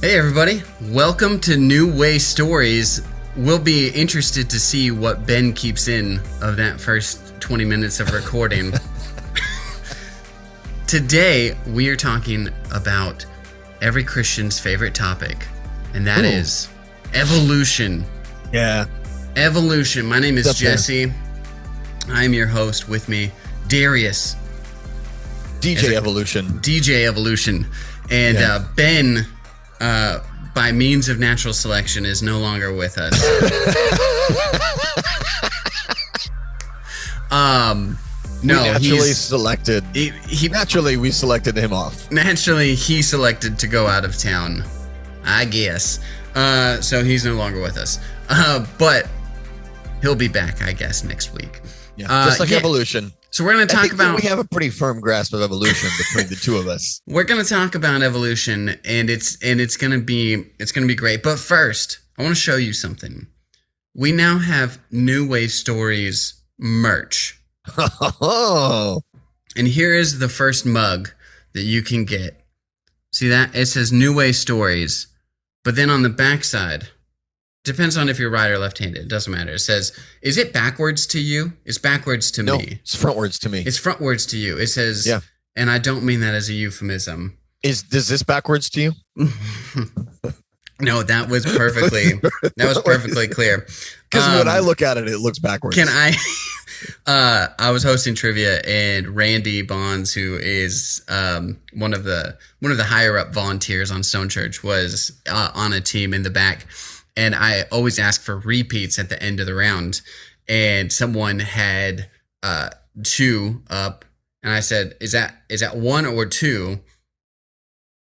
Hey everybody, welcome to NewWayStories. We'll be interested to see what Ben keeps in of that first 20 minutes of recording. Today, we are talking about every Christian's favorite topic, and that is evolution. Yeah. Evolution. My name is Jesse. I'm your host. With me, Darius. DJ Evolution. DJ Evolution. And Ben, by means of natural selection, is no longer with us. We selected. Naturally, we selected him off. Naturally, he selected to go out of town, I guess. So he's no longer with us. But he'll be back, I guess, next week. Yeah, just like evolution. So we're going to talk about. We have a pretty firm grasp of evolution between the two of us. We're going to talk about evolution, and it's going to be great. But first, I want to show you something. We now have NewWayStories merch. Oh. And here is the first mug that you can get. See that? It says NewWayStories, but then on the back side, depends on if you're right or left-handed. It doesn't matter. It says, is it backwards to you? It's backwards to me. No, it's frontwards to me. It's frontwards to you. It says, and I don't mean that as a euphemism. Does this backwards to you? No, that was perfectly clear. Because when I look at it, it looks backwards. I was hosting trivia, and Randy Bonds, who is one of the higher up volunteers on Stone Church, was on a team in the back. And I always ask for repeats at the end of the round. And someone had 2 up, and I said, "Is that 1 or 2?"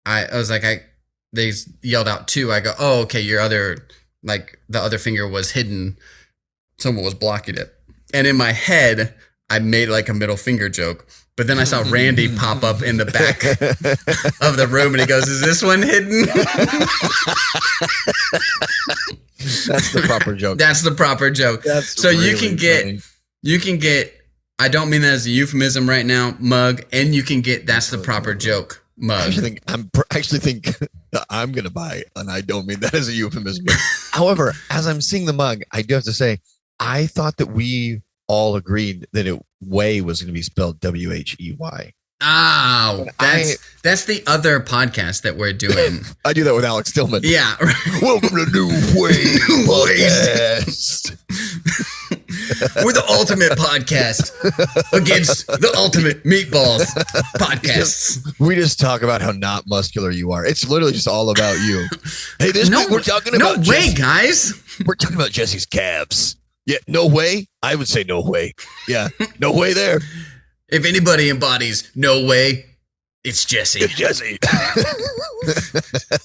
I was like, they yelled out 2. I go, "Oh, okay. Your other, like the other finger was hidden. Someone was blocking it." And in my head, I made like a middle finger joke. But then I saw Randy pop up in the back of the room, and he goes, "Is this one hidden?" That's the proper joke. That's the proper joke. That's so really you can get, I don't mean that as a euphemism right now, mug, and you can get that's the proper joke mug. I actually think that I'm going to buy, and I don't mean that as a euphemism. However, as I'm seeing the mug, I do have to say, I thought that we all agreed that way was going to be spelled W-H-E-Y. Oh, that's the other podcast that we're doing. I do that with Alex Tillman. Yeah. Welcome to New Way Podcast. We're the ultimate podcast against the ultimate meatballs podcasts. We just talk about how not muscular you are. It's literally just all about you. Hey, week we're talking about No way, guys. We're talking about Jesse's calves. Yeah, no way. I would say no way. Yeah, no way there. If anybody embodies no way, it's Jesse. It's Jesse.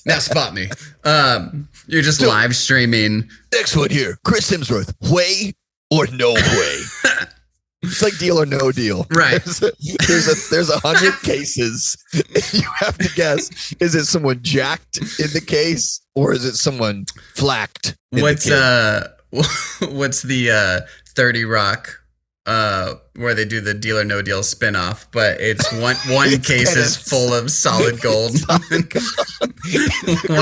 Now spot me. You're just live streaming. Next one here. Chris Hemsworth. Way or no way? It's like Deal or No Deal. Right. There's 100 cases. You have to guess. Is it someone jacked in the case, or is it someone flacked? What's the 30 Rock where they do the Deal or No Deal spinoff, but it's one case is full of solid gold. One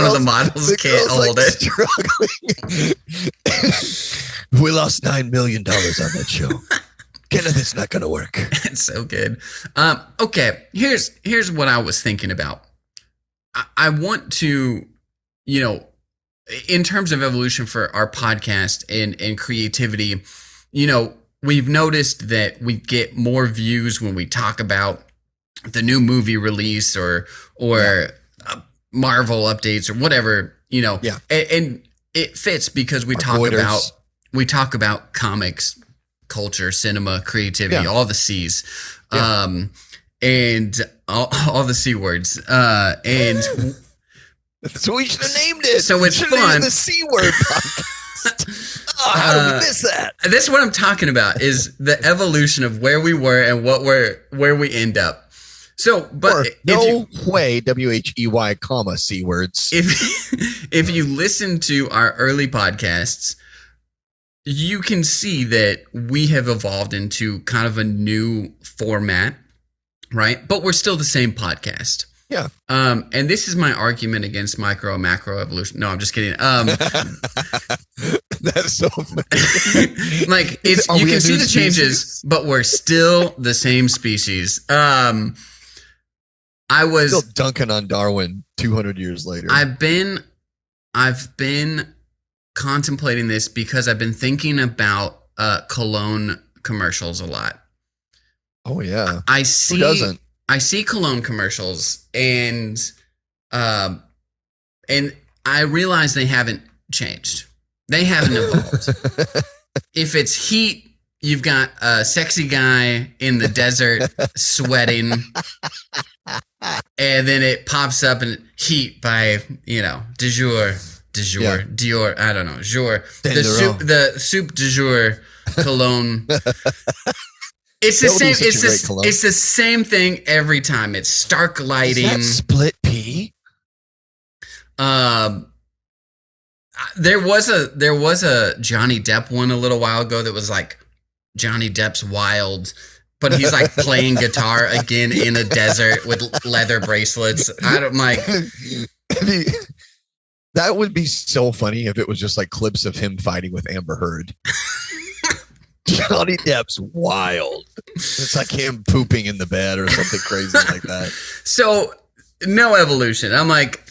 of the models can't hold it. We lost $9 million on that show. Kenneth, it's not going to work. It's so good. Okay, here's what I was thinking about. I want to, in terms of evolution for our podcast and creativity, we've noticed that we get more views when we talk about the new movie release or Marvel updates or whatever, and it fits because we talk about comics, culture, cinema, creativity, all the C's, and all the C words, and so we should have named it. So it's fun. The C word podcast. Oh, how did we miss that? That's what I'm talking about, is the evolution of where we were and where we end up. So, but way, W-H-E-Y, comma, C words. If you listen to our early podcasts, you can see that we have evolved into kind of a new format, right? But we're still the same podcast. Yeah. And this is my argument against micro and macro evolution. No, I'm just kidding. That's so funny. Like you can see the changes, but we're still the same species. I was still dunking on Darwin 200 years later. I've been contemplating this because I've been thinking about cologne commercials a lot. Oh yeah. Who doesn't? I see cologne commercials and I realize they haven't changed. They haven't evolved. If it's heat, you've got a sexy guy in the desert sweating, and then it pops up and heat by, du jour, Dior, I don't know, jour. The soup du jour cologne. It's the same. It's the same thing every time. It's stark lighting. Is that split pea? There was a Johnny Depp one a little while ago that was like Johnny Depp's Wild, but he's like playing guitar again in a desert with leather bracelets. That would be so funny if it was just like clips of him fighting with Amber Heard. Johnny Depp's Wild. It's like him pooping in the bed or something crazy like that. So no evolution. I'm like,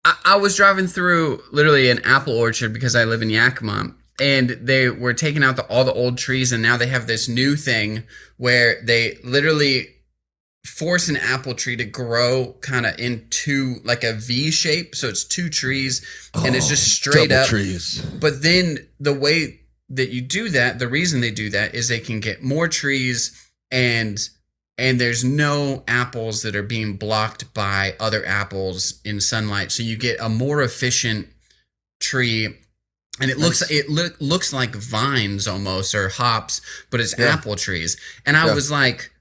I was driving through literally an apple orchard because I live in Yakima, and they were taking out all the old trees, and now they have this new thing where they literally force an apple tree to grow kind of into like a V shape. So it's two trees and it's just straight up trees. But then the way that you do that, the reason they do that is they can get more trees and there's no apples that are being blocked by other apples in sunlight. So you get a more efficient tree, and it looks like vines almost, or hops, but it's apple trees. And I was like,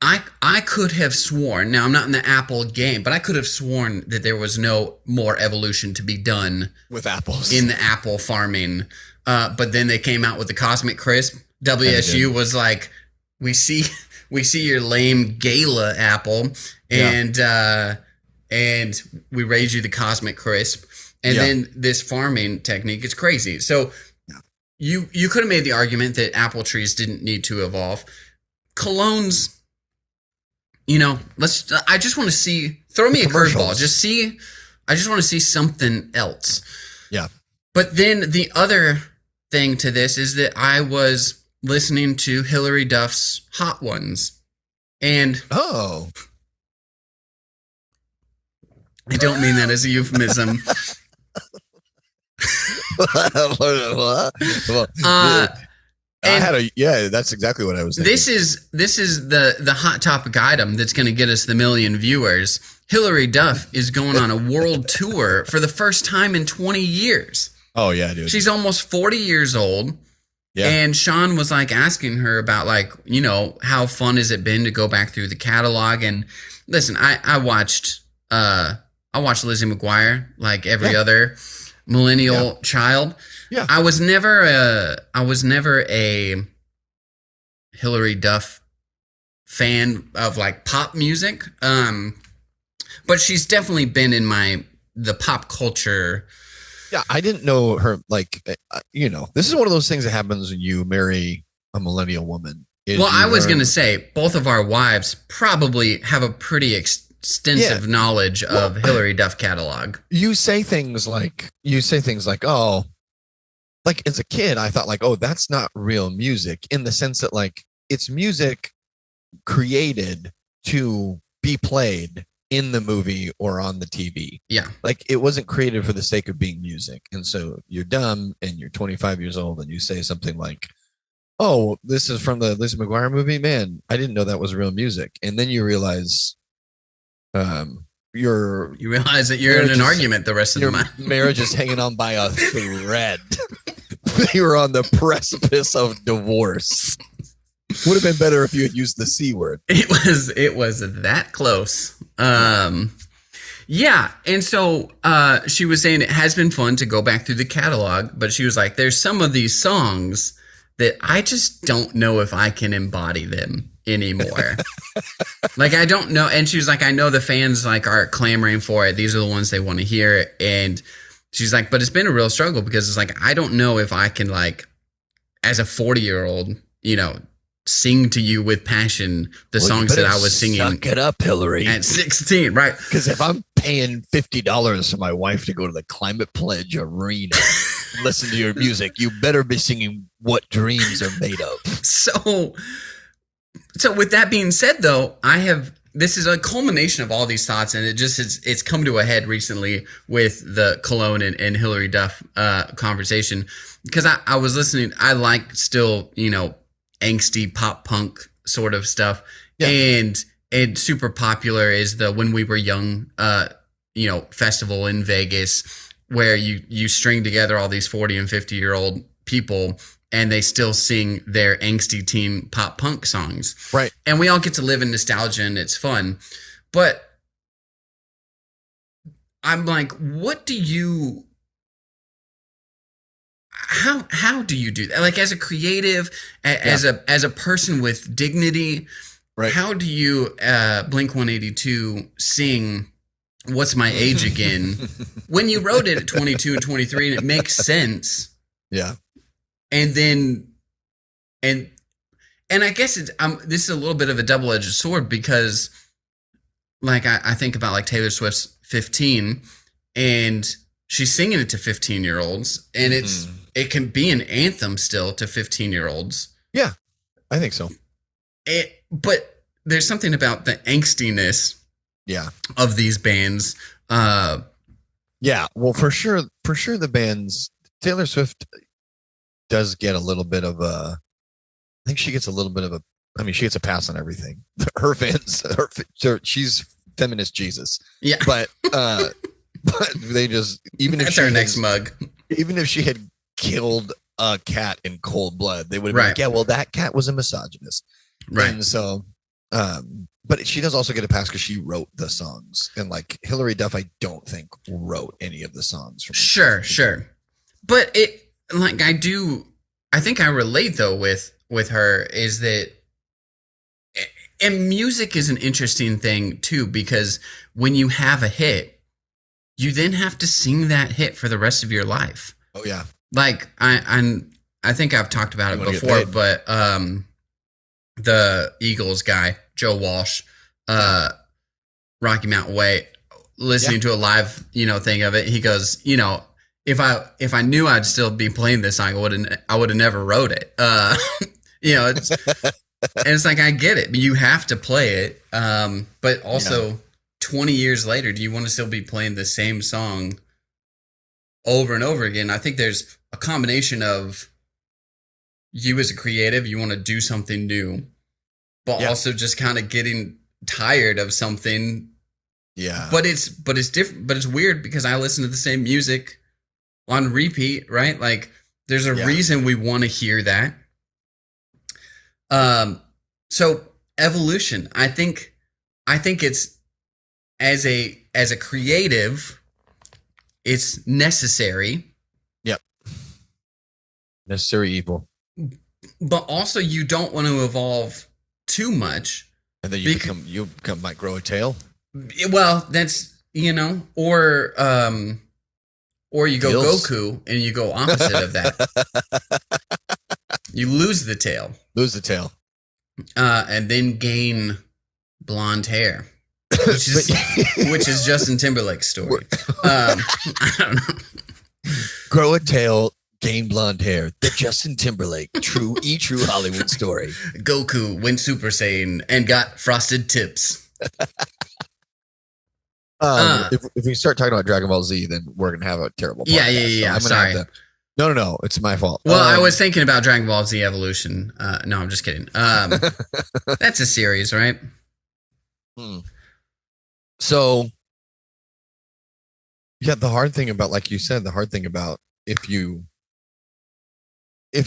I could have sworn, now I'm not in the apple game, but I could have sworn that there was no more evolution to be done with apples in the apple farming. But then they came out with the Cosmic Crisp. WSU was like, we see your lame Gala apple, and we raise you the Cosmic Crisp. And then this farming technique is crazy. So you could have made the argument that apple trees didn't need to evolve. Colognes, I just want to see, throw me a curveball. I just want to see something else. Yeah. But then the other thing to this is that I was listening to Hillary Duff's Hot Ones. And I don't mean that as a euphemism. That's exactly what I was thinking. This is the hot topic item that's going to get us the 1 million viewers. Hillary Duff is going on a world tour for the first time in 20 years. Oh yeah, dude. She's almost 40 years old. Yeah. And Sean was like asking her about how fun has it been to go back through the catalog. And listen, I watched Lizzie McGuire like every other millennial child. Yeah. I was never a Hillary Duff fan of like pop music. But she's definitely been in the pop culture. Yeah, I didn't know her. Like, this is one of those things that happens when you marry a millennial woman. Well, I was going to say both of our wives probably have a pretty extensive knowledge of Hillary Duff catalog. You say things like, oh, like as a kid, I thought like, oh, that's not real music, in the sense that like it's music created to be played in the movie or on the TV. Yeah. Like it wasn't created for the sake of being music. And so you're dumb and you're 25 years old and you say something like, oh, this is from the Lizzie McGuire movie. Man, I didn't know that was real music. And then you realize you realize that you're in an argument the rest of the month. Marriage is hanging on by a thread. You were on the precipice of divorce. Would have been better if you had used the C word. It was that close. Yeah. And so she was saying it has been fun to go back through the catalog, but she was like, there's some of these songs that I just don't know if I can embody them anymore. Like, I don't know. And she was like, I know the fans like are clamoring for it. These are the ones they want to hear. And she's like, but it's been a real struggle because it's like, I don't know if I can, like, as a 40-year-old, you know, sing to you with passion the songs that I was singing. Suck it up, Hillary. At 16, right? Because if I'm paying $50 for my wife to go to the Climate Pledge Arena and listen to your music, you better be singing What Dreams Are Made Of. So with that being said, though, this is a culmination of all these thoughts, and it's come to a head recently with the Cologne and Hillary Duff conversation, because I was listening. I like still, you know, angsty pop punk sort of stuff, and super popular is the When We Were Young, you know, festival in Vegas, where you string together all these 40 and 50-year-old people, and they still sing their angsty teen pop punk songs. Right. And we all get to live in nostalgia, and it's fun. But I'm like, what do you... How do you do that? Like, as a creative, as a person with dignity, right? How do you Blink-182 sing "What's My Age Again" when you wrote it at 22 and 23, and it makes sense? Yeah. And then, and I guess this is a little bit of a double-edged sword, because, like, I think about, like, Taylor Swift's 15, and she's singing it to 15-year-olds, and it can be an anthem still to 15-year-olds. Yeah, I think so. But there's something about the angstiness of these bands. Yeah, well, for sure the bands, Taylor Swift does get a little bit of I think she gets a little bit of she gets a pass on everything. Her fans, she's feminist Jesus. Yeah. But they just, even that's if she our next mug. Even if she had killed a cat in cold blood, they would have been like, yeah, well, that cat was a misogynist. Right. And so, but she does also get a pass because she wrote the songs. And like Hillary Duff, I don't think wrote any of the songs. Sure. But it, like, I think I relate though with her, is that, and music is an interesting thing too, because when you have a hit, you then have to sing that hit for the rest of your life. Oh yeah. Like I think I've talked about it before, but the Eagles guy, Joe Walsh, Rocky Mountain Way, listening to a live, you know, thing of it, he goes, you know, if I knew I'd still be playing this song, I would have never wrote it. You know, and it's like, I get it, but you have to play it. But also 20 years later, do you want to still be playing the same song over and over again? I think there's a combination of you as a creative, you want to do something new, but also just kind of getting tired of something. Yeah. But it's different, but it's weird because I listen to the same music on repeat, right? Like, there's a reason we want to hear that. So evolution, I think it's, as a creative, it's necessary. Yep. Necessary evil. But also, you don't want to evolve too much. And then you might grow a tail. Well, that's, you know, or you go Goku and you go opposite of that. You lose the tail. And then gain blonde hair. Which is Justin Timberlake's story. I don't know. Grow a tail, gain blonde hair. The Justin Timberlake true Hollywood story. Goku went Super Saiyan and got frosted tips. If we start talking about Dragon Ball Z, then we're gonna have a terrible podcast. Yeah. So sorry. No, it's my fault. Well, I was thinking about Dragon Ball Z Evolution. No, I'm just kidding. That's a series, right? So, yeah, the hard thing about, like you said, if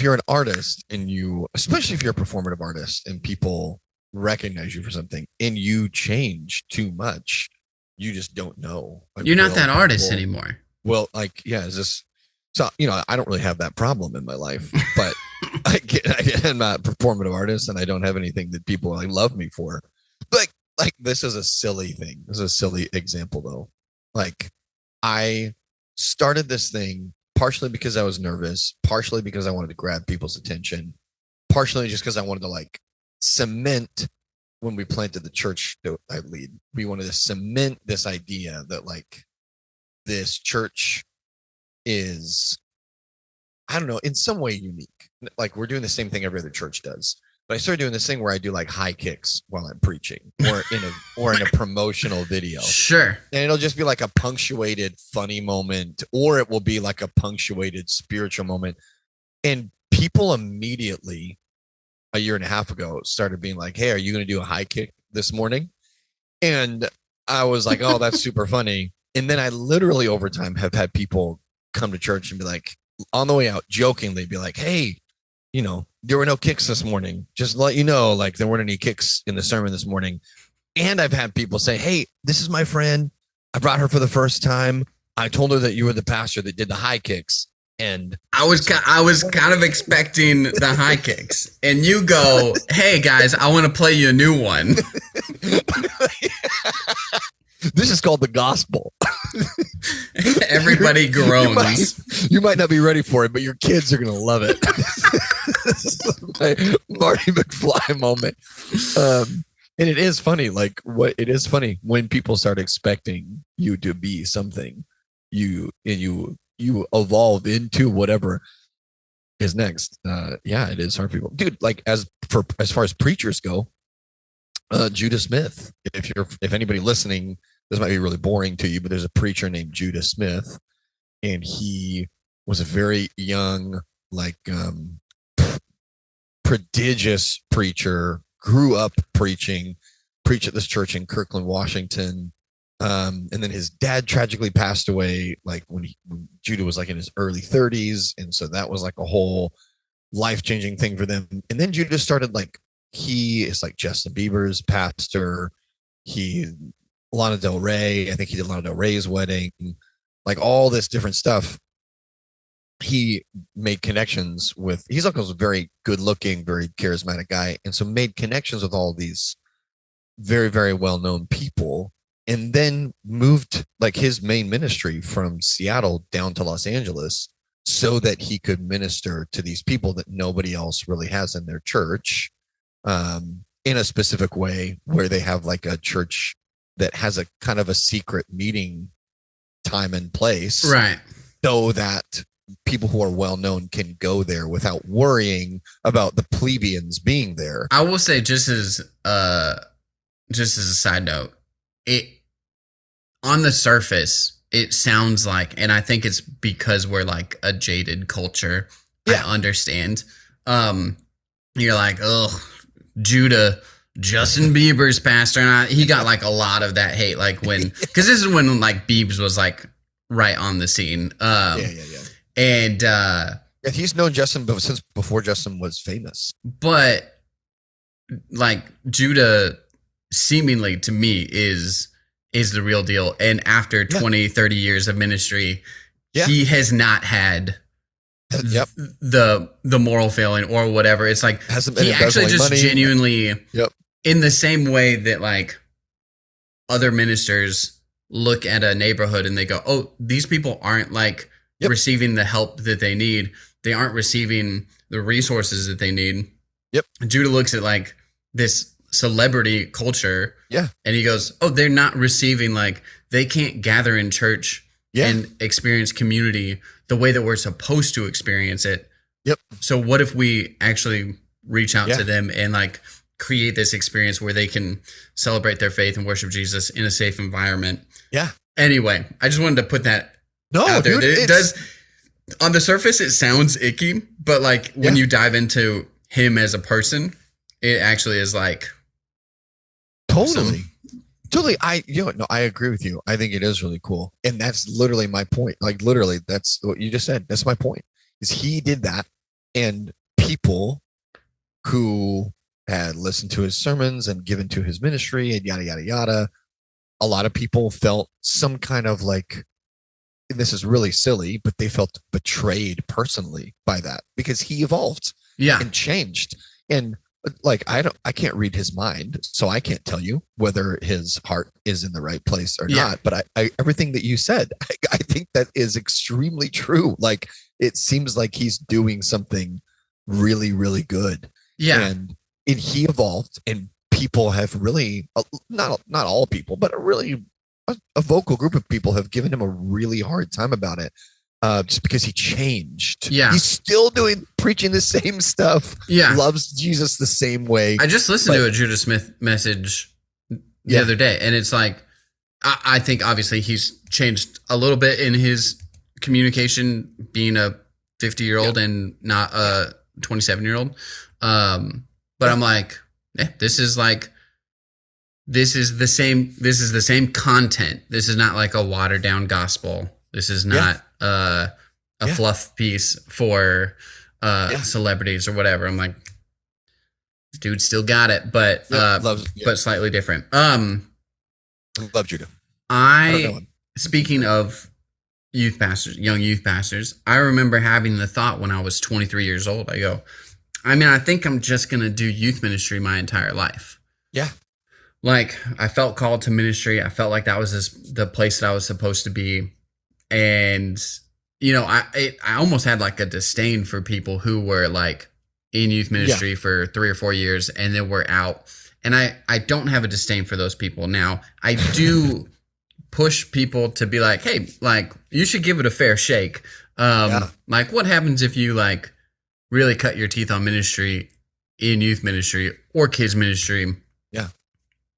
you're an artist and especially if you're a performative artist and people recognize you for something and you change too much, you just don't know. You're not that artist anymore. Well, like, is this, so, you know, I don't really have that problem in my life, but I'm not a performative artist, and I don't have anything that people like love me for. But like this is a silly thing. This is a silly example though. Like I started this thing partially because I was nervous, partially because I wanted to grab people's attention, partially just because I wanted to like cement when we planted the church that I lead. We wanted to cement this idea that like this church is, I don't know, in some way unique. Like we're doing the same thing every other church does. But I started doing this thing where I do like high kicks while I'm preaching or in a promotional video. Sure. And it'll just be like a punctuated funny moment, or it will be like a punctuated spiritual moment. And people immediately a year and a half ago started being like, "Hey, are you going to do a high kick this morning?" And I was like, "Oh, that's super funny." And then I literally over time have had people come to church and be like, on the way out, jokingly be like, "Hey, there were no kicks this morning. Just to let you know, like there weren't any kicks in the sermon this morning." And I've had people say, "Hey, this is my friend. I brought her for the first time. I told her that you were the pastor that did the high kicks." And I was kind of expecting the high kicks, and you go, "Hey guys, I want to play you a new one." This is called the gospel. Everybody groans. You might not be ready for it, but your kids are going to love it. This is my Marty McFly moment. And it is funny. It is funny when people start expecting you to be something, you evolve into whatever is next. Yeah, it is hard for people, dude. Like as far as preachers go, Judah Smith. If anybody listening, this might be really boring to you, but there's a preacher named Judah Smith, and he was a very young, like prodigious preacher. Grew up preached at this church in Kirkland, Washington. And then his dad tragically passed away, like when Judah was like in his early 30s, and so that was like a whole life-changing thing for them. And then Judah started he is like Justin Bieber's pastor. Lana Del Rey. I think he did Lana Del Rey's wedding, like all this different stuff. He made connections with, he's like a very good looking, very charismatic guy. And so made connections with all these very, very well-known people, and then moved like his main ministry from Seattle down to Los Angeles so that he could minister to these people that nobody else really has in their church, in a specific way where they have like a church that has a kind of a secret meeting time and place. Right. So that people who are well known can go there without worrying about the plebeians being there. I will say, just as a side note, it on the surface it sounds like, and I think it's because we're like a jaded culture. Yeah. I understand. You're like, oh, Judah, Justin Bieber's pastor, and he got like a lot of that hate, like when, because this is when like Biebs was like right on the scene. And he's known Justin since before Justin was famous. But like Judah, seemingly to me, is the real deal. And after 20, 30 years of ministry, he has not had the moral failing or whatever. It's like he actually just money. Genuinely, in the same way that like other ministers look at a neighborhood and they go, oh, these people aren't like receiving the help that they need. They aren't receiving the resources that they need. Judah looks at like this celebrity culture. And he goes, oh, they're not receiving, like they can't gather in church and experience community the way that we're supposed to experience it. So what if we actually reach out to them and like create this experience where they can celebrate their faith and worship Jesus in a safe environment? Anyway, I just wanted to put that out there. Dude, it does, on the surface, it sounds icky, but like when you dive into him as a person, it actually is like totally. I agree with you. I think it is really cool, and that's literally my point. Like literally, that's what you just said. That's my point. Is he did that, and people who had listened to his sermons and given to his ministry and yada yada yada, a lot of people felt some kind of like, and this is really silly, but they felt betrayed personally by that because he evolved. Yeah. and changed. And like I can't read his mind, so I can't tell you whether his heart is in the right place or Yeah. not. But I everything that you said, I think that is extremely true. Like it seems like he's doing something really, really good, Yeah. and he evolved, and people have really not all people, but a vocal group of people have given him a really hard time about it. Just because he changed. Yeah. He's still preaching the same stuff. Yeah. Loves Jesus the same way. I just listened to a Judah Smith message the other day, and it's like, I think obviously he's changed a little bit in his communication, being a 50-year-old and not a 27-year-old. But I'm like, this is the same content. This is not like a watered down gospel. This is not a fluff piece for celebrities or whatever. I'm like, dude still got it, but but slightly different. Love Judah. Speaking of youth pastors, young youth pastors, I remember having the thought when I was 23 years old. I go, I think I'm just going to do youth ministry my entire life. Yeah. Like I felt called to ministry. I felt like that was the place that I was supposed to be. And, I almost had like a disdain for people who were like in youth ministry for 3 or 4 years and then were out. And I don't have a disdain for those people. Now, I do push people to be like, hey, like you should give it a fair shake. Like what happens if you like really cut your teeth on ministry in youth ministry or kids ministry? Yeah.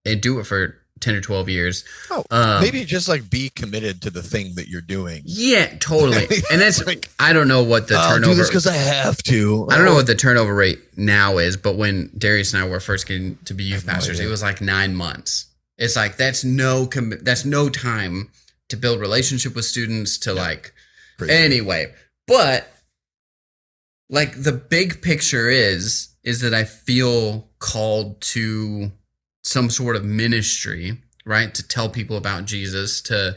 And do it for 10 or 12 years. Maybe just like be committed to the thing that you're doing. Yeah, totally. And that's like, I don't know what the turnover. Do this because I have to. I don't know what the turnover rate now is, but when Darius and I were first getting to be youth pastors, it was like 9 months. It's like that's no time to build relationship with students to like. Crazy. Anyway, but like the big picture is that I feel called to some sort of ministry, right? To tell people about Jesus, to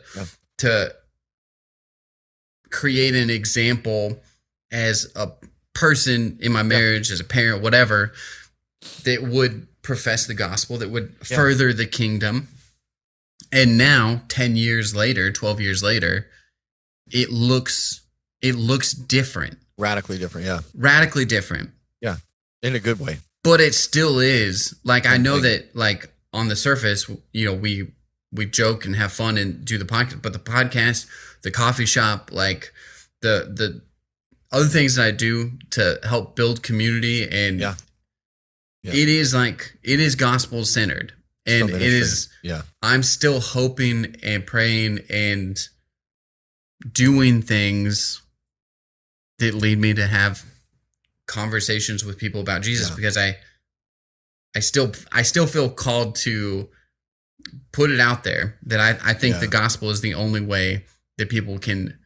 create an example as a person in my marriage, as a parent, whatever, that would profess the gospel, that would further the kingdom. And now, 10 years later, 12 years later, it looks different. Radically different, yeah. Radically different. Yeah, in a good way. But it still is. Like, I know that, like, on the surface, we joke and have fun and do the podcast, but the podcast, the coffee shop, like, the other things that I do to help build community, and it is gospel centered. And it is, I'm still hoping and praying and doing things that lead me to have conversations with people about Jesus, because I still feel called to put it out there that I think the gospel is the only way that people can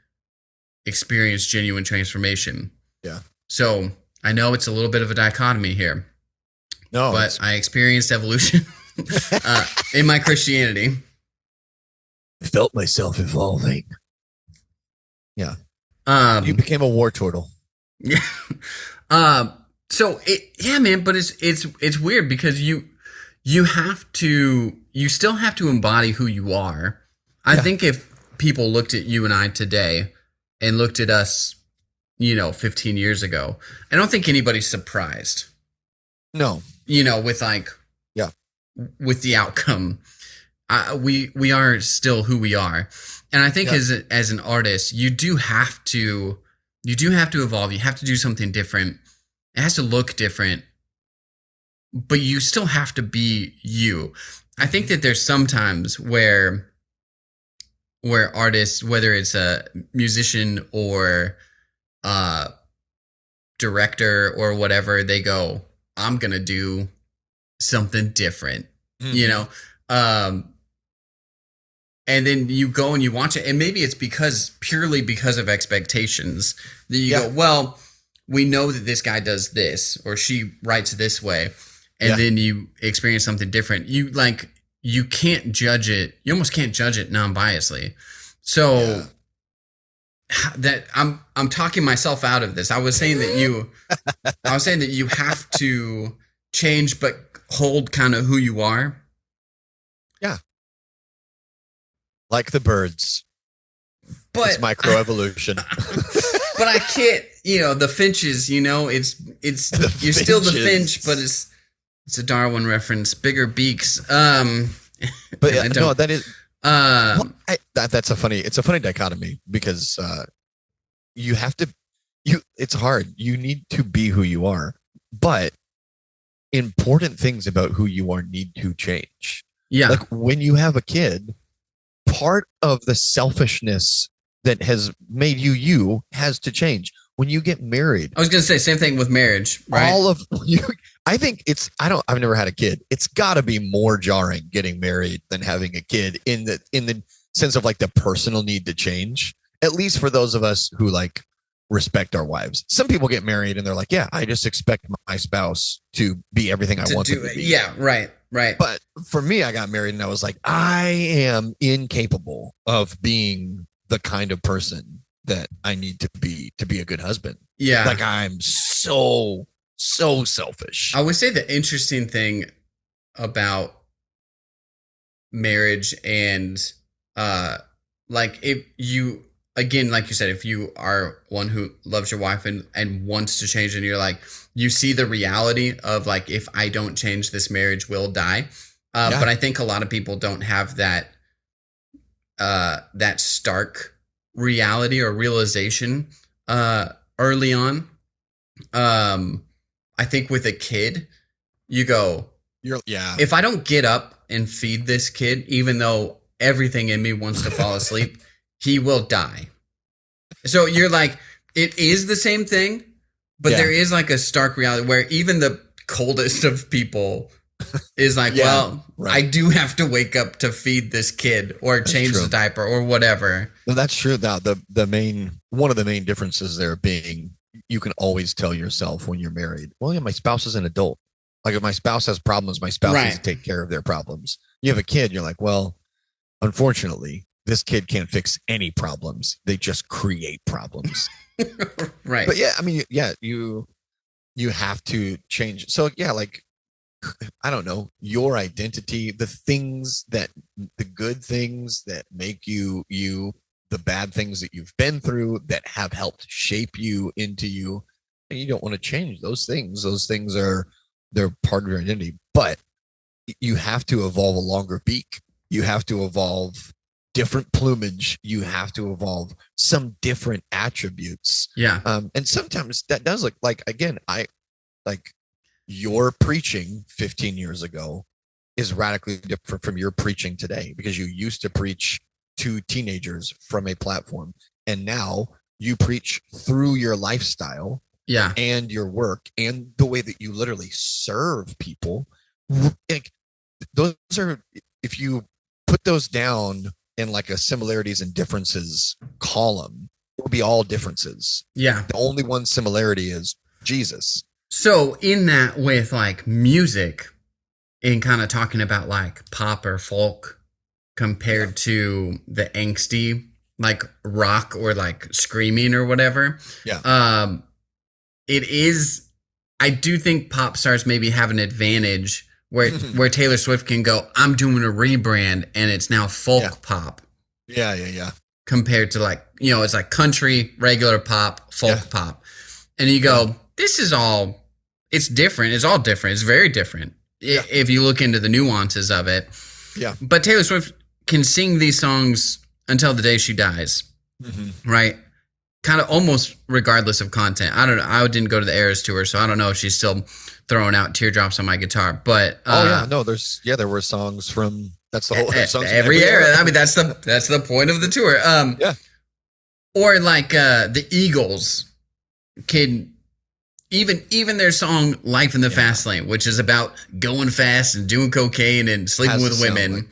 experience genuine transformation. Yeah. So I know it's a little bit of a dichotomy here. No, but I experienced evolution in my Christianity. I felt myself evolving. Yeah. You became a war turtle. Yeah. So man, but it's weird because you still have to embody who you are. I think if people looked at you and I today and looked at us, 15 years ago, I don't think anybody's surprised. No. With with the outcome. We are still who we are. And I think as an artist, you do have to evolve. You have to do something different. It has to look different, but you still have to be you. I think that there's sometimes where artists, whether it's a musician or a director or whatever, they go, I'm going to do something different, and then you go and you watch it, and maybe it's purely because of expectations that you go, well, we know that this guy does this or she writes this way, and then you experience something different. You can't judge it. You almost can't judge it non-biasly. So that I'm talking myself out of this. I was saying that you have to change but hold kind of who you are. Yeah. Like the birds. It's But microevolution. but I can't, the finches, it's you're still the finch, but it's a Darwin reference, bigger beaks. But yeah, no, that is that's it's a funny dichotomy because you have to it's hard. You need to be who you are, but important things about who you are need to change. Yeah. Like when you have a kid, part of the selfishness that has made you has to change. When you get married, I was going to say same thing with marriage, right? all of you, I think I've never had a kid. It's got to be more jarring getting married than having a kid in the sense of like the personal need to change, at least for those of us who like respect our wives. Some people get married and they're like, yeah, I just expect my spouse to be everything I want them to be. Yeah, right. But for me, I got married and I was like, I am incapable of being the kind of person that I need to be a good husband. Yeah. Like I'm so selfish. I would say the interesting thing about marriage and like if you again, like you said, if you are one who loves your wife and wants to change and you're like, you see the reality of like, if I don't change, this marriage will die. But I think a lot of people don't have that stark reality or realization early on. I think with a kid, you go, if I don't get up and feed this kid, even though everything in me wants to fall asleep, he will die. So you're like, it is the same thing, but there is like a stark reality where even the coldest of people is like, I do have to wake up to feed this kid or change the diaper or whatever. No, that's true. Now, one of the main differences there being you can always tell yourself when you're married, well, yeah, my spouse is an adult. Like if my spouse has problems, my spouse needs to take care of their problems. You have a kid, you're like, well, unfortunately, this kid can't fix any problems. They just create problems. Right. But yeah, I mean, yeah, you have to change. So yeah, like, I don't know, your identity, the good things that make you, the bad things that you've been through that have helped shape you into you. And you don't want to change those things. Those things they're part of your identity, but you have to evolve a longer beak. You have to evolve different plumage. You have to evolve some different attributes. Yeah. And sometimes that does look like, again, your preaching 15 years ago is radically different from your preaching today because you used to preach to teenagers from a platform and now you preach through your lifestyle and your work and the way that you literally serve people. Like those are, if you put those down in like a similarities and differences column, it would be all differences. Yeah. The only one similarity is Jesus. So in that with like music and kind of talking about like pop or folk compared to the angsty like rock or like screaming or whatever. Yeah. It is, I do think pop stars maybe have an advantage where Taylor Swift can go, I'm doing a rebrand and it's now folk pop. Yeah. Compared to like, it's like country, regular pop, folk pop. And you go, this is all, it's different. It's all different. It's very different if you look into the nuances of it. Yeah. But Taylor Swift can sing these songs until the day she dies, right? Kind of almost regardless of content. I don't know. I didn't go to the Eras tour, so I don't know if she's still throwing out teardrops on my guitar. But there were songs from that's the whole songs every era. I mean, that's the point of the tour. Or like the Eagles can even their song "Life in the Fast Lane," which is about going fast and doing cocaine and sleeping with women,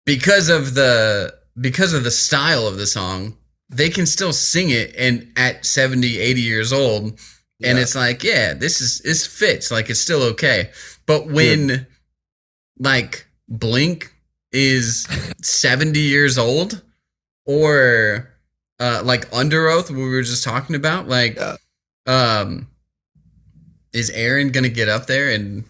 because of the style of the song, they can still sing it and at 70, 80 years old. And it's like, this fits. Like, it's still okay. But when like Blink is 70 years old or like Under Oath, what we were just talking about. Like, Yeah. um, is Aaron gonna get up there and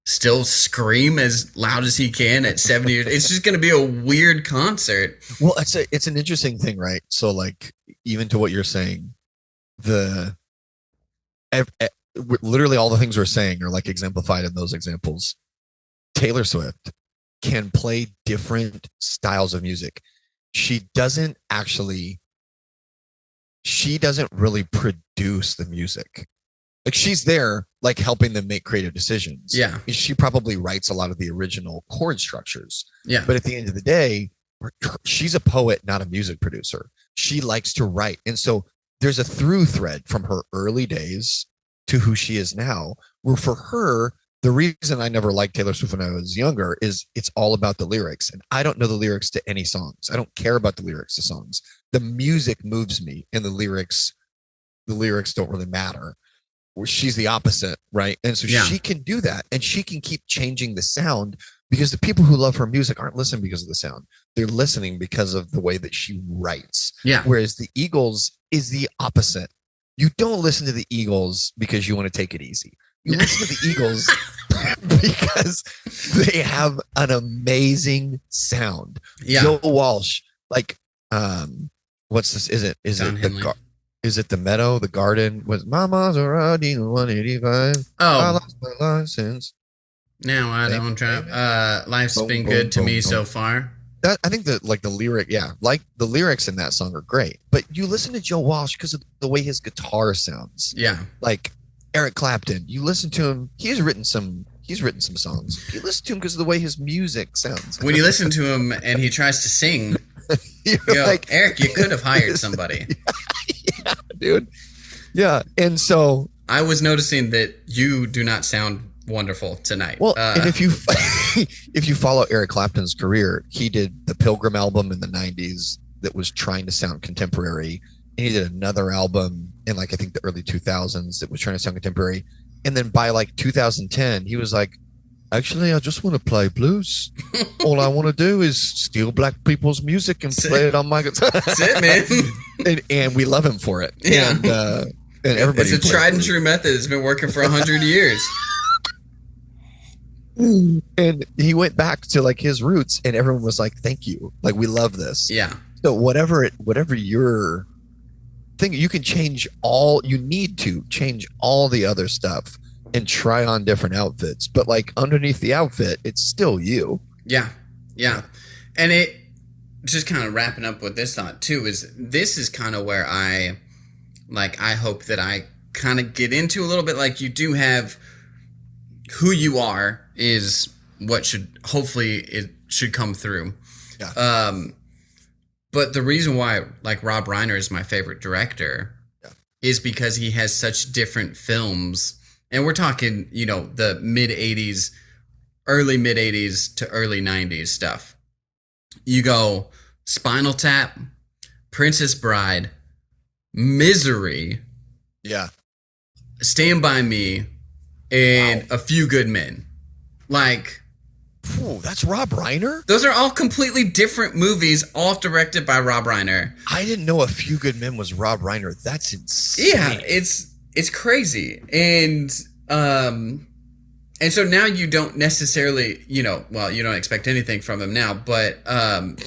still scream as loud as he can at 70 years? It's just gonna be a weird concert. Well, it's an interesting thing, right? So like even to what you're saying, the literally all the things we're saying are like exemplified in those examples. Taylor Swift can play different styles of music. She doesn't actually she doesn't really produce the music. Like she's there like helping them make creative decisions. Yeah. She probably writes a lot of the original chord structures. Yeah. But at the end of the day, she's a poet, not a music producer. She likes to write. And so there's a through thread from her early days to who she is now, where for her, the reason I never liked Taylor Swift when I was younger is it's all about the lyrics. And I don't know the lyrics to any songs. I don't care about the lyrics to songs. The music moves me and the lyrics don't really matter. She's the opposite, right? And so she can do that, and she can keep changing the sound because the people who love her music aren't listening because of the sound. They're listening because of the way that she writes. Yeah. Whereas the Eagles is the opposite. You don't listen to the Eagles because you want to take it easy. You listen to the Eagles because they have an amazing sound. Yeah. Joe Walsh, like, what's this? Is it is it the meadow, the garden? Was my Maserati 185? Oh, I lost my license. Now I don't drive. Life's been good to me so far. That I think that like the lyric, like the lyrics in that song are great. But you listen to Joe Walsh because of the way his guitar sounds. Yeah. Like Eric Clapton, you listen to him. He's written some songs. You listen to him because of the way his music sounds. When you listen to him and he tries to sing, you go, like, Eric, you could have hired somebody. Yeah, dude. Yeah. And so I was noticing that you do not sound wonderful tonight. Well, and if you follow Eric Clapton's career, he did the Pilgrim album in the 90s that was trying to sound contemporary. And he did another album in like I think the early 2000s that was trying to sound contemporary. And then by like 2010, he was like, actually, I just want to play blues. All I want to do is steal black people's music and play it on my guitar. That's it, man. and we love him for it. Yeah. And everybody. It's a tried and true method. It's been working for 100 years. And he went back to like his roots, and everyone was like, "Thank you, like we love this." Yeah. So whatever your thing, you can change all. You need to change all the other stuff and try on different outfits, but like underneath the outfit, it's still you. Yeah. And it just kind of wrapping up with this thought too is kind of where I hope that I kind of get into a little bit. Like you do have who you are is what it should come through. Yeah. But the reason why like Rob Reiner is my favorite director is because he has such different films. And we're talking, the mid-'80s, early mid-'80s to early 90s stuff. You go Spinal Tap, Princess Bride, Misery, Stand By Me, and A Few Good Men. Like... Ooh, that's Rob Reiner? Those are all completely different movies, all directed by Rob Reiner. I didn't know A Few Good Men was Rob Reiner. That's insane. Yeah, it's crazy. And so now you don't necessarily, you don't expect anything from him now, but and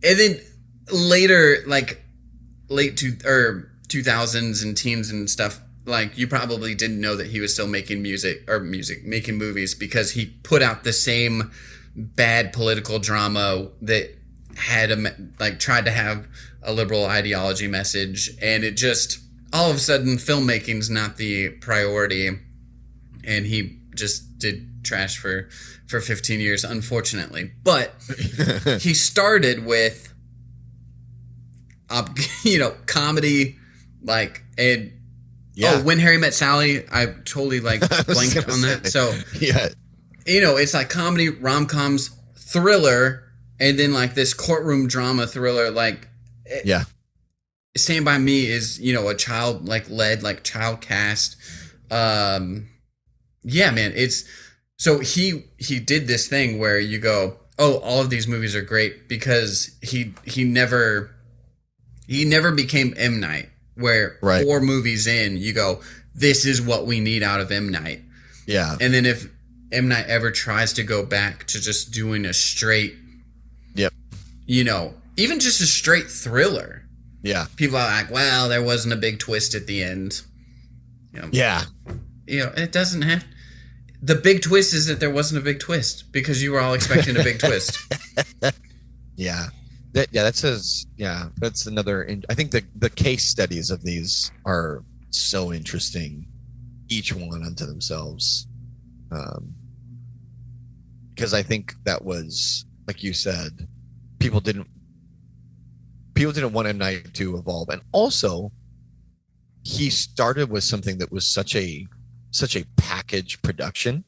then later, like late 2000s and teens and stuff, like you probably didn't know that he was still making making movies because he put out the same bad political drama that had tried to have a liberal ideology message, and it just all of a sudden filmmaking's not the priority, and he just did trash for 15 years, unfortunately. But he started with comedy, When Harry Met Sally, I totally blanked on that. So yeah, it's like comedy, rom-coms, thriller, and then like this courtroom drama thriller, Stand By Me is, a child led child cast. Man, it's so he did this thing where you go, oh, all of these movies are great because he never became M. Night, where Right. 4 movies in, you go, this is what we need out of M. Night. Yeah. And then if M. Night ever tries to go back to just doing a straight, Yep. Even just a straight thriller, Yeah. people are like, well, there wasn't a big twist at the end. Yeah. It doesn't have. The big twist is that there wasn't a big twist because you were all expecting a big twist. Yeah. That's another. I think the case studies of these are so interesting, each one unto themselves. Because I think that was, like you said, people didn't want M. Night to evolve, and also he started with something that was such a package production.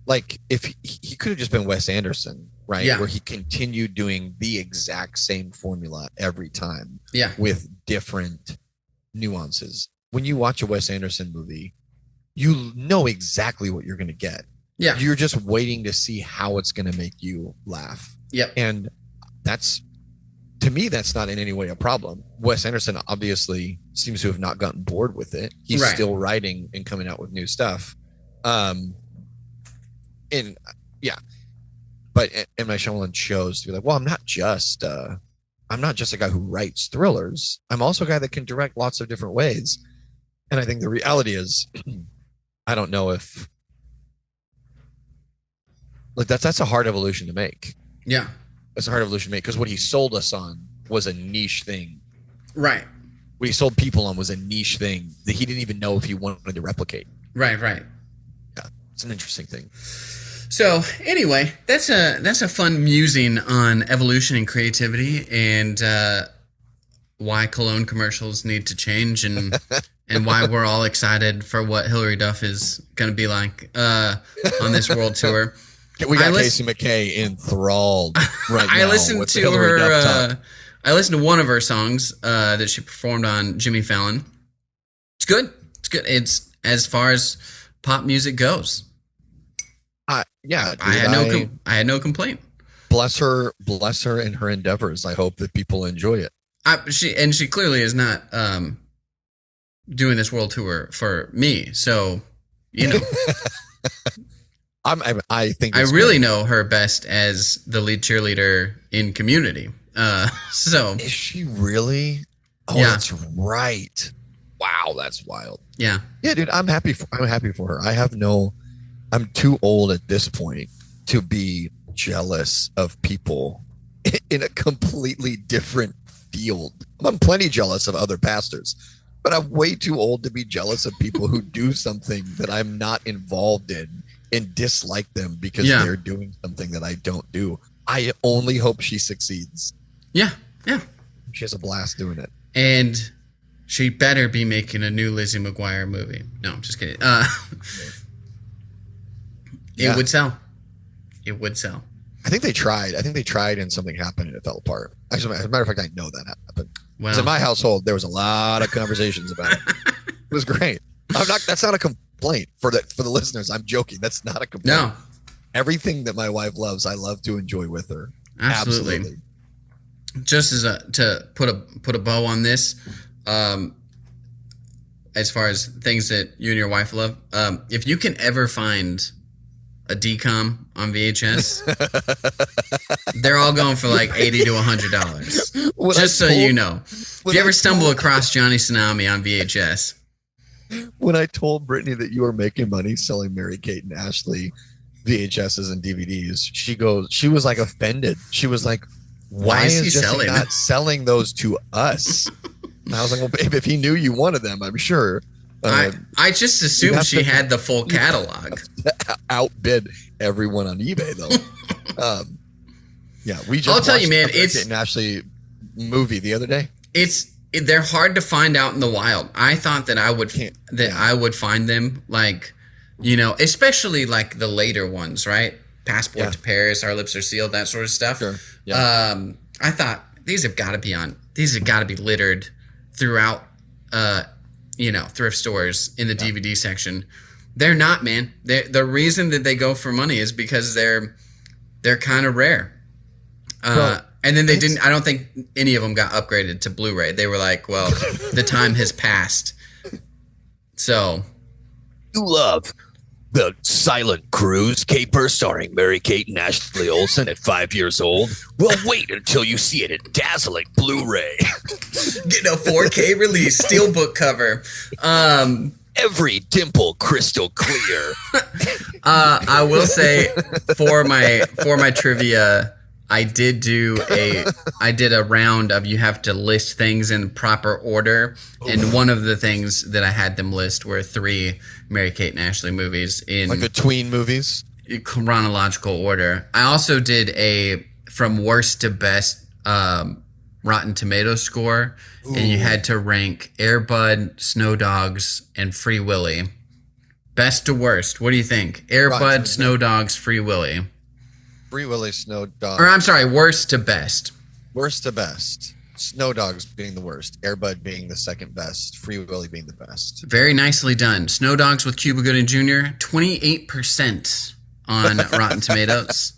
Like, if he could have just been Wes Anderson, right? Yeah. Where he continued doing the exact same formula every time, Yeah. with different nuances. When you watch a Wes Anderson movie, you know exactly what you're going to get. Yeah. You're just waiting to see how it's going to make you laugh. Yep. And to me, that's not in any way a problem. Wes Anderson obviously seems to have not gotten bored with it. He's Right. still writing and coming out with new stuff. But M. Night Shyamalan chose to be like, well, I'm not just a guy who writes thrillers. I'm also a guy that can direct lots of different ways. And I think the reality is, I don't know if, like, that's a hard evolution to make. Yeah. It's a hard evolution to make, because what he sold us on was a niche thing. Right. What he sold people on was a niche thing that he didn't even know if he wanted to replicate. Right. Yeah, it's an interesting thing. So anyway, that's a fun musing on evolution and creativity, and why cologne commercials need to change, and why we're all excited for what Hillary Duff is going to be like on this world tour. We got Casey McKay enthralled right now. I listened to Hillary Duff talk. I listened to one of her songs that she performed on Jimmy Fallon. It's good. It's as far as pop music goes. Yeah, I had no complaint. Bless her in her endeavors. I hope that people enjoy it. She clearly is not doing this world tour for me. So, I think I really know her best as the lead cheerleader in Community. So is she really? Oh, yeah. That's right. Wow, that's wild. Yeah, dude. I'm happy for her. I'm too old at this point to be jealous of people in a completely different field. I'm plenty jealous of other pastors, but I'm way too old to be jealous of people who do something that I'm not involved in and dislike them because they're doing something that I don't do. I only hope she succeeds. Yeah. She has a blast doing it. And she better be making a new Lizzie McGuire movie. No, I'm just kidding. It would sell. It would sell. I think they tried and something happened and it fell apart. Actually, as a matter of fact, I know that happened. Well, in my household, there was a lot of conversations about it. It was great. That's not a complaint for the listeners. I'm joking. That's not a complaint. No. Everything that my wife loves, I love to enjoy with her. Absolutely. Just as to put a bow on this, as far as things that you and your wife love, if you can ever find a DCOM on VHS, they're all going for like $80 to $100. Just so you know, if you ever stumble across Johnny Tsunami on VHS. When I told Brittany that you were making money selling Mary Kate and Ashley VHSs and DVDs, she was like offended. She was like, "Why is Jesse not selling those to us?" And I was like, "Well, babe, if he knew you wanted them, I'm sure." I just assumed she had the full catalog. Outbid everyone on eBay, though. We just. I'll tell you, man, it's an Ashley movie the other day. They're hard to find out in the wild. I thought that I would find them, like, especially like the later ones, right? Passport to Paris, Our Lips Are Sealed, that sort of stuff. Sure. Yeah. I thought these have got to be littered throughout. Thrift stores in the DVD section. They're not, man. The reason that they go for money is because they're kind of rare. And then they didn't. I don't think any of them got upgraded to Blu-ray. They were like, "Well, the time has passed." So, you love The Silent Cruise caper starring Mary-Kate and Ashley Olsen at 5 years old? Well, wait until you see it in dazzling Blu-ray. Get a 4K release, steelbook cover. Every dimple crystal clear. I will say for my trivia, I did a round of you have to list things in proper order, and one of the things that I had them list were 3 Mary-Kate and Ashley movies in like the tween movies, chronological order. I also did a from worst to best Rotten Tomatoes score, and you had to rank Air Bud, Snow Dogs, and Free Willy. Best to worst. What do you think? Air Bud, Snow Dogs, Free Willy. Free Willy, Snow Dogs. Or I'm sorry, worst to best. Worst to best. Snow Dogs being the worst. Air Bud being the second best. Free Willy being the best. Very nicely done. Snow Dogs with Cuba Gooding Jr., 28% on Rotten Tomatoes.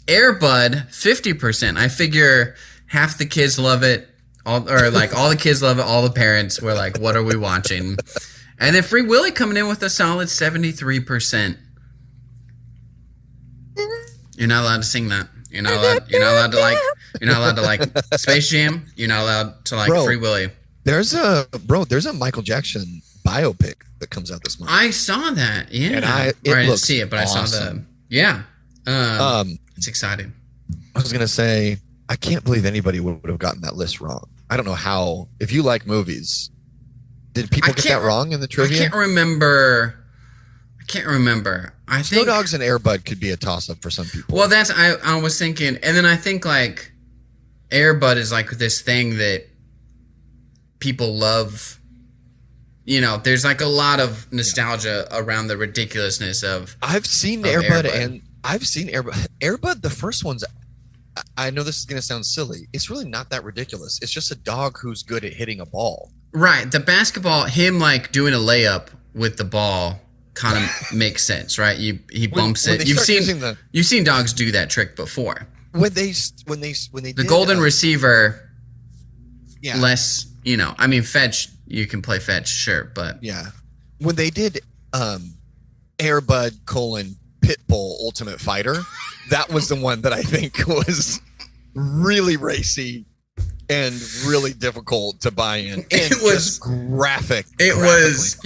Air Bud, 50%. I figure half the kids love it. All the kids love it. All the parents were like, what are we watching? And then Free Willy coming in with a solid 73%. You're not allowed to sing that. You're not allowed to like Space Jam. You're not allowed to like Free Willy. There's a Michael Jackson biopic that comes out this month. I saw that. Yeah. And I didn't see it, but awesome. I saw the yeah. It's exciting. I was gonna say I can't believe anybody would have gotten that list wrong. I don't know how. If you like movies, did people get that wrong in the trivia? I can't remember. I Snow think Dogs and Air Bud could be a toss-up for some people. Well, that's I was thinking, and then I think like Air Bud is like this thing that people love. You know, there's like a lot of nostalgia around the ridiculousness of. I've seen Air Bud and I've seen Air Bud. Air Bud, the first one's. I know this is going to sound silly. It's really not that ridiculous. It's just a dog who's good at hitting a ball. Right. The basketball, him like doing a layup with the ball kind of makes sense, right? He bumps it. You've seen dogs do that trick before. When they the golden receiver. Yeah. Less, I mean, fetch. You can play fetch, sure, but yeah. When they did Air Bud : Pitbull Ultimate Fighter, that was the one that I think was really racy and really difficult to buy in. And it was graphic. It was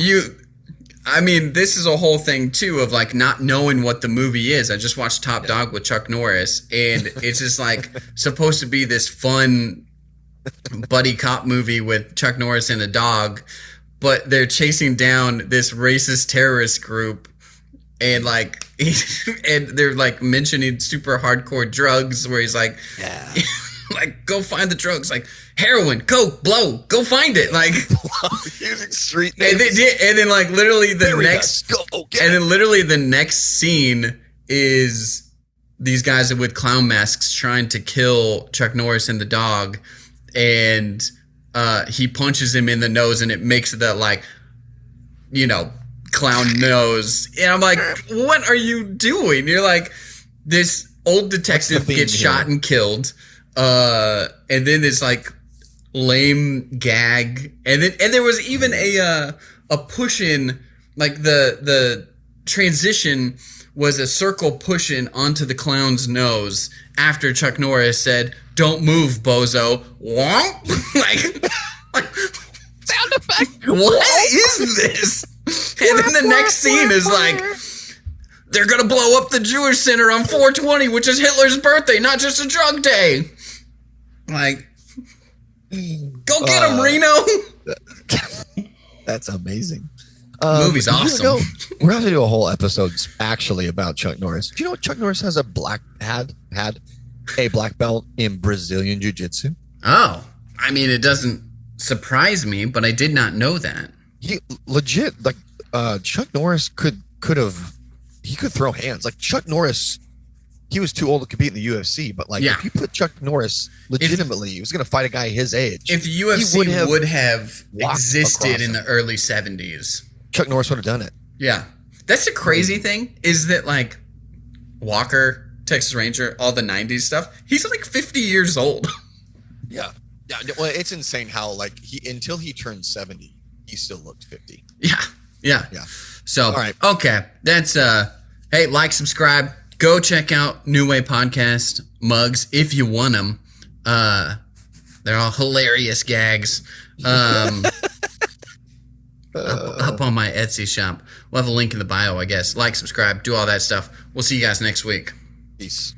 I mean, this is a whole thing too of like not knowing what the movie is. I just watched Top Dog with Chuck Norris, and it's just like supposed to be this fun buddy cop movie with Chuck Norris and a dog, but they're chasing down this racist terrorist group, and like and they're like mentioning super hardcore drugs where he's like, like go find the drugs, like heroin, coke, blow, go find it, like using street names. And then like literally the next scene is these guys with clown masks trying to kill Chuck Norris and the dog, and he punches him in the nose, and it makes that like clown nose, and I'm like, what are you doing? You're like, this old detective gets shot and killed, and then this like lame gag, and there was even a push in, like the transition was a circle pushing onto the clown's nose after Chuck Norris said, "Don't move, bozo." like sound effect. What is this? And then the next scene is like, they're going to blow up the Jewish Center on 4/20, which is Hitler's birthday, not just a drug day. Like, go get him, Reno. That's amazing. Movie's awesome. We're going to do a whole episode actually about Chuck Norris. Do you know Chuck Norris has had a black belt in Brazilian Jiu-Jitsu? Oh, I mean, it doesn't surprise me, but I did not know that. He legit, like, Chuck Norris could throw hands. Like Chuck Norris, he was too old to compete in the UFC, but like if you put Chuck Norris legitimately, he was going to fight a guy his age. If the UFC would have existed in the early 70s, Chuck Norris would have done it. Yeah. That's the crazy thing, is that like Walker Texas Ranger, all the 90s stuff. He's like 50 years old. Yeah. Yeah. Well, it's insane how like until he turned 70, he still looked 50. Yeah. So, All right. Okay. That's, hey, like, subscribe. Go check out New Way Podcast mugs if you want them. They're all hilarious gags. Up on my Etsy shop. We'll have a link in the bio, I guess. Like, subscribe, do all that stuff. We'll see you guys next week. Peace.